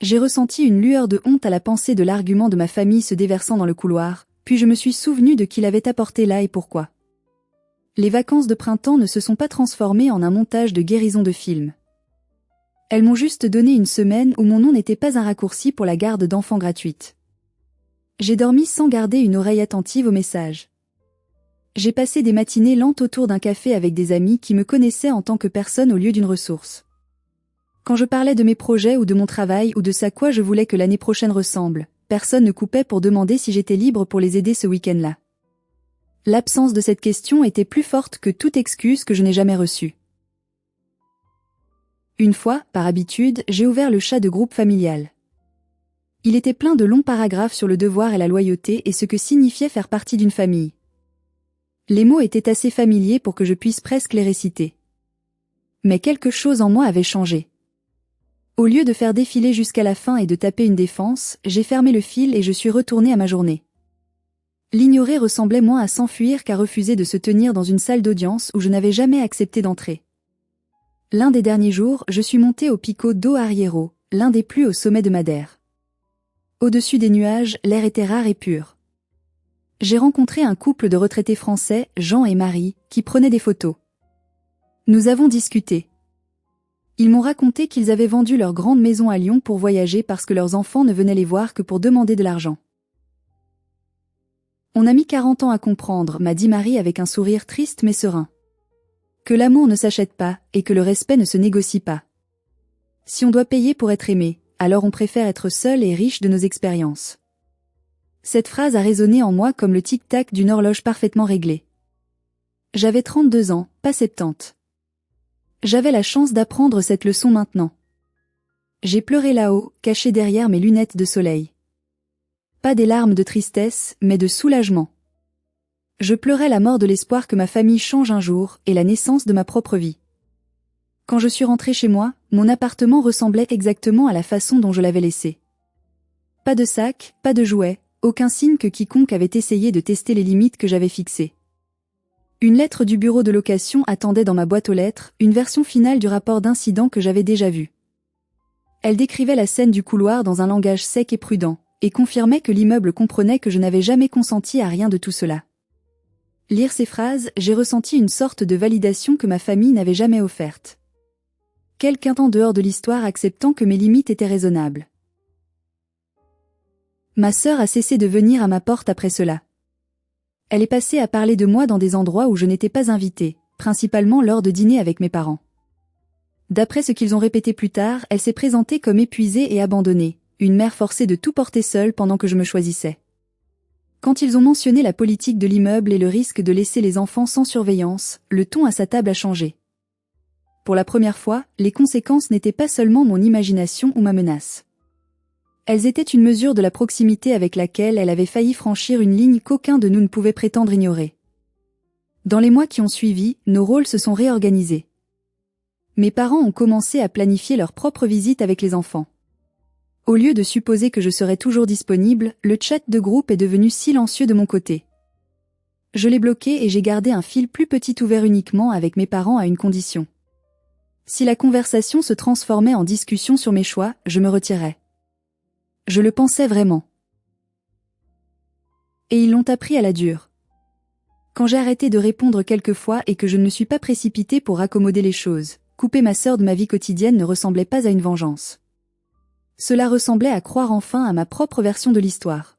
J'ai ressenti une lueur de honte à la pensée de l'argument de ma famille se déversant dans le couloir, puis je me suis souvenu de qui l'avait apporté là et pourquoi. Les vacances de printemps ne se sont pas transformées en un montage de guérison de film. Elles m'ont juste donné une semaine où mon nom n'était pas un raccourci pour la garde d'enfants gratuite. J'ai dormi sans garder une oreille attentive aux messages. J'ai passé des matinées lentes autour d'un café avec des amis qui me connaissaient en tant que personne au lieu d'une ressource. Quand je parlais de mes projets ou de mon travail ou de ce à quoi je voulais que l'année prochaine ressemble, personne ne coupait pour demander si j'étais libre pour les aider ce week-end-là. L'absence de cette question était plus forte que toute excuse que je n'ai jamais reçue. Une fois, par habitude, j'ai ouvert le chat de groupe familial. Il était plein de longs paragraphes sur le devoir et la loyauté et ce que signifiait faire partie d'une famille. Les mots étaient assez familiers pour que je puisse presque les réciter. Mais quelque chose en moi avait changé. Au lieu de faire défiler jusqu'à la fin et de taper une défense, j'ai fermé le fil et je suis retourné à ma journée. L'ignorer ressemblait moins à s'enfuir qu'à refuser de se tenir dans une salle d'audience où je n'avais jamais accepté d'entrer. L'un des derniers jours, je suis monté au Pico do Arriero, l'un des plus hauts sommets de Madère. Au-dessus des nuages, l'air était rare et pur. J'ai rencontré un couple de retraités français, Jean et Marie, qui prenaient des photos. Nous avons discuté. Ils m'ont raconté qu'ils avaient vendu leur grande maison à Lyon pour voyager parce que leurs enfants ne venaient les voir que pour demander de l'argent. On a mis 40 ans à comprendre, m'a dit Marie avec un sourire triste mais serein. Que l'amour ne s'achète pas, et que le respect ne se négocie pas. Si on doit payer pour être aimé, alors on préfère être seul et riche de nos expériences. Cette phrase a résonné en moi comme le tic-tac d'une horloge parfaitement réglée. J'avais 32 ans, pas 70. J'avais la chance d'apprendre cette leçon maintenant. J'ai pleuré là-haut, caché derrière mes lunettes de soleil. Pas des larmes de tristesse, mais de soulagement. Je pleurais la mort de l'espoir que ma famille change un jour et la naissance de ma propre vie. Quand je suis rentrée chez moi, mon appartement ressemblait exactement à la façon dont je l'avais laissé. Pas de sac, pas de jouets, aucun signe que quiconque avait essayé de tester les limites que j'avais fixées. Une lettre du bureau de location attendait dans ma boîte aux lettres, une version finale du rapport d'incident que j'avais déjà vu. Elle décrivait la scène du couloir dans un langage sec et prudent, et confirmait que l'immeuble comprenait que je n'avais jamais consenti à rien de tout cela. Lire ces phrases, j'ai ressenti une sorte de validation que ma famille n'avait jamais offerte. Quelqu'un en dehors de l'histoire acceptant que mes limites étaient raisonnables. Ma sœur a cessé de venir à ma porte après cela. Elle est passée à parler de moi dans des endroits où je n'étais pas invitée, principalement lors de dîners avec mes parents. D'après ce qu'ils ont répété plus tard, elle s'est présentée comme épuisée et abandonnée, une mère forcée de tout porter seule pendant que je me choisissais. Quand ils ont mentionné la politique de l'immeuble et le risque de laisser les enfants sans surveillance, le ton à sa table a changé. Pour la première fois, les conséquences n'étaient pas seulement mon imagination ou ma menace. Elles étaient une mesure de la proximité avec laquelle elle avait failli franchir une ligne qu'aucun de nous ne pouvait prétendre ignorer. Dans les mois qui ont suivi, nos rôles se sont réorganisés. Mes parents ont commencé à planifier leur propre visite avec les enfants. Au lieu de supposer que je serais toujours disponible, le chat de groupe est devenu silencieux de mon côté. Je l'ai bloqué et j'ai gardé un fil plus petit ouvert uniquement avec mes parents à une condition. Si la conversation se transformait en discussion sur mes choix, je me retirais. Je le pensais vraiment. Et ils l'ont appris à la dure. Quand j'ai arrêté de répondre quelquefois et que je ne me suis pas précipitée pour raccommoder les choses, couper ma sœur de ma vie quotidienne ne ressemblait pas à une vengeance. Cela ressemblait à croire enfin à ma propre version de l'histoire.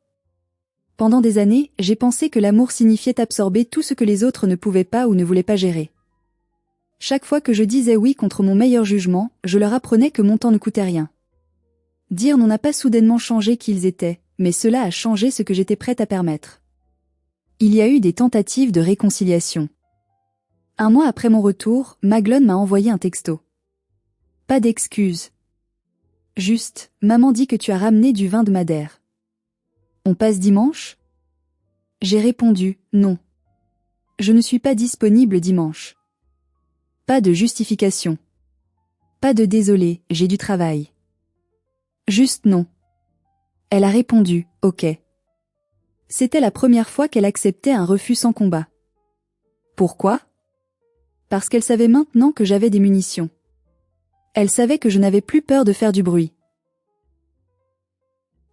Pendant des années, j'ai pensé que l'amour signifiait absorber tout ce que les autres ne pouvaient pas ou ne voulaient pas gérer. Chaque fois que je disais oui contre mon meilleur jugement, je leur apprenais que mon temps ne coûtait rien. Dire non n'a pas soudainement changé qui ils étaient, mais cela a changé ce que j'étais prête à permettre. Il y a eu des tentatives de réconciliation. Un mois après mon retour, Maglone m'a envoyé un texto. Pas d'excuses. Juste, maman dit que tu as ramené du vin de Madère. On passe dimanche ? J'ai répondu, non. Je ne suis pas disponible dimanche. Pas de justification. Pas de désolé, j'ai du travail. Juste non. Elle a répondu, ok. C'était la première fois qu'elle acceptait un refus sans combat. Pourquoi ? Parce qu'elle savait maintenant que j'avais des munitions. Elle savait que je n'avais plus peur de faire du bruit.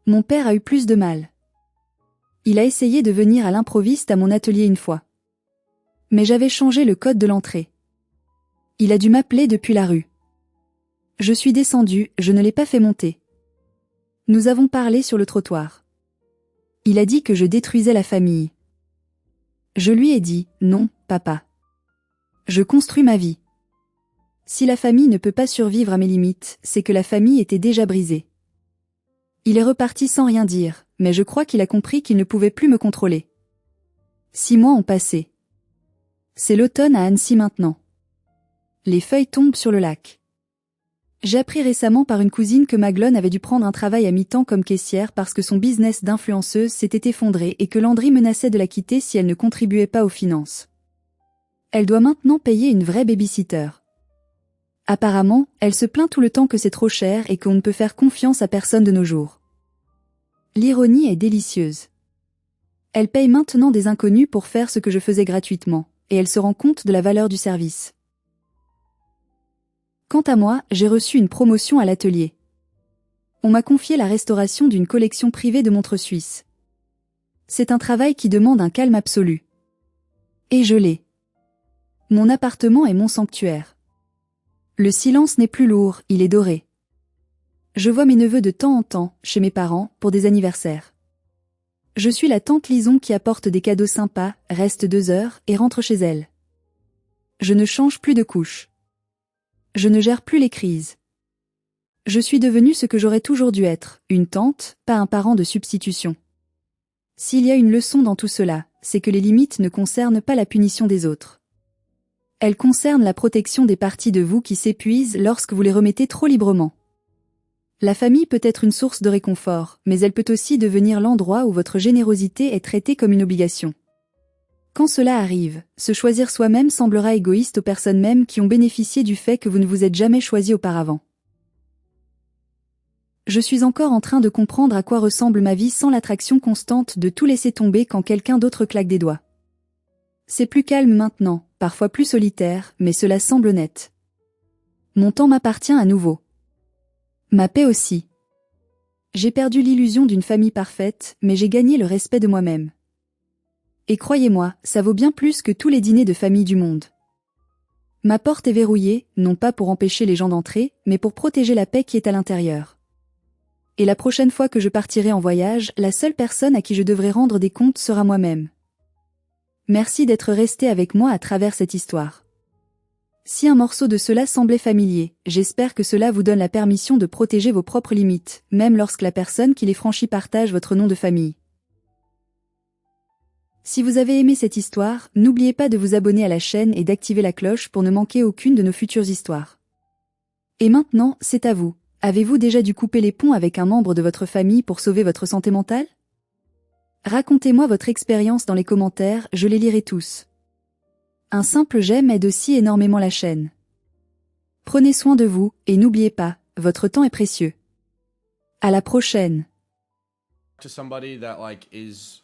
Mon père a eu plus de mal. Il a essayé de venir à l'improviste à mon atelier une fois. Mais j'avais changé le code de l'entrée. Il a dû m'appeler depuis la rue. Je suis descendue, je ne l'ai pas fait monter. Nous avons parlé sur le trottoir. Il a dit que je détruisais la famille. Je lui ai dit, non, papa. Je construis ma vie. Si la famille ne peut pas survivre à mes limites, c'est que la famille était déjà brisée. Il est reparti sans rien dire, mais je crois qu'il a compris qu'il ne pouvait plus me contrôler. 6 mois ont passé. C'est l'automne à Annecy maintenant. Les feuilles tombent sur le lac. J'ai appris récemment par une cousine que Maglone avait dû prendre un travail à mi-temps comme caissière parce que son business d'influenceuse s'était effondré et que Landry menaçait de la quitter si elle ne contribuait pas aux finances. Elle doit maintenant payer une vraie babysitter. Apparemment, elle se plaint tout le temps que c'est trop cher et qu'on ne peut faire confiance à personne de nos jours. L'ironie est délicieuse. Elle paye maintenant des inconnus pour faire ce que je faisais gratuitement, et elle se rend compte de la valeur du service. Quant à moi, j'ai reçu une promotion à l'atelier. On m'a confié la restauration d'une collection privée de montres suisses. C'est un travail qui demande un calme absolu. Et je l'ai. Mon appartement est mon sanctuaire. Le silence n'est plus lourd, il est doré. Je vois mes neveux de temps en temps, chez mes parents, pour des anniversaires. Je suis la tante Lison qui apporte des cadeaux sympas, reste 2 heures et rentre chez elle. Je ne change plus de couche. Je ne gère plus les crises. Je suis devenue ce que j'aurais toujours dû être, une tante, pas un parent de substitution. S'il y a une leçon dans tout cela, c'est que les limites ne concernent pas la punition des autres. Elles concernent la protection des parties de vous qui s'épuisent lorsque vous les remettez trop librement. La famille peut être une source de réconfort, mais elle peut aussi devenir l'endroit où votre générosité est traitée comme une obligation. Quand cela arrive, se choisir soi-même semblera égoïste aux personnes mêmes qui ont bénéficié du fait que vous ne vous êtes jamais choisi auparavant. Je suis encore en train de comprendre à quoi ressemble ma vie sans l'attraction constante de tout laisser tomber quand quelqu'un d'autre claque des doigts. C'est plus calme maintenant, parfois plus solitaire, mais cela semble net. Mon temps m'appartient à nouveau. Ma paix aussi. J'ai perdu l'illusion d'une famille parfaite, mais j'ai gagné le respect de moi-même. Et croyez-moi, ça vaut bien plus que tous les dîners de famille du monde. Ma porte est verrouillée, non pas pour empêcher les gens d'entrer, mais pour protéger la paix qui est à l'intérieur. Et la prochaine fois que je partirai en voyage, la seule personne à qui je devrai rendre des comptes sera moi-même. Merci d'être resté avec moi à travers cette histoire. Si un morceau de cela semblait familier, j'espère que cela vous donne la permission de protéger vos propres limites, même lorsque la personne qui les franchit partage votre nom de famille. Si vous avez aimé cette histoire, n'oubliez pas de vous abonner à la chaîne et d'activer la cloche pour ne manquer aucune de nos futures histoires. Et maintenant, c'est à vous. Avez-vous déjà dû couper les ponts avec un membre de votre famille pour sauver votre santé mentale? Racontez-moi votre expérience dans les commentaires, je les lirai tous. Un simple j'aime aide aussi énormément la chaîne. Prenez soin de vous, et n'oubliez pas, votre temps est précieux. À la prochaine. To somebody that like is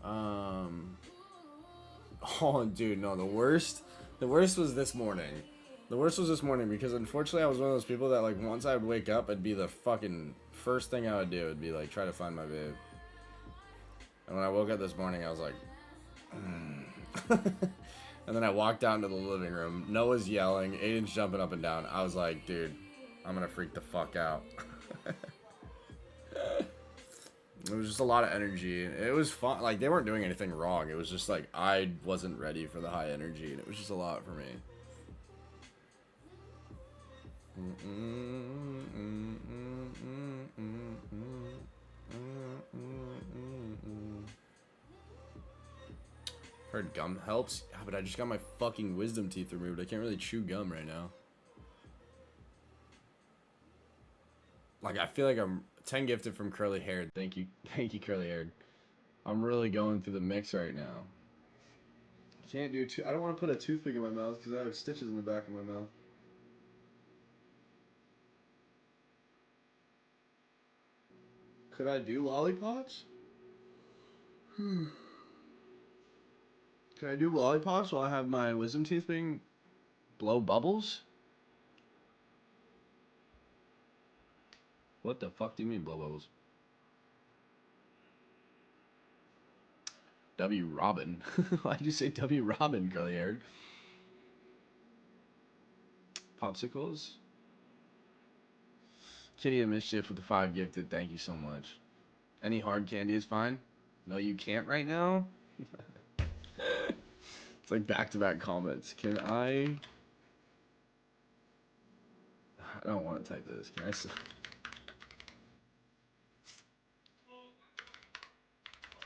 Um. Oh, dude, no. The worst was this morning. The worst was this morning because unfortunately I was one of those people that like once I would wake up, it'd be the fucking first thing I would do. It'd be like try to find my babe. And when I woke up this morning, I was like, and then I walked out into the living room. Noah's yelling. Aiden's jumping up and down. I was like, dude, I'm gonna freak the fuck out. It was just a lot of energy. It was fun. Like, they weren't doing anything wrong. It was just like I wasn't ready for the high energy, and it was just a lot for me. Heard gum helps. Yeah, but I just got my fucking wisdom teeth removed. I can't really chew gum right now. Like, I feel like I'm 10 gifted from Curly Haired. Thank you, Curly Haired. I'm really going through the mix right now. Can't do I don't want to put a toothpick in my mouth because I have stitches in the back of my mouth. Could I do lollipops? Can I do lollipops while I have my wisdom teeth being blow bubbles? What the fuck do you mean blow bubbles? W. Robin. Why'd you say W. Robin, curly haired? Popsicles? Kitty of Mischief with the 5 gifted. Thank you so much. Any hard candy is fine. No, you can't right now? It's like back-to-back comments. Can I don't want to type this. Can I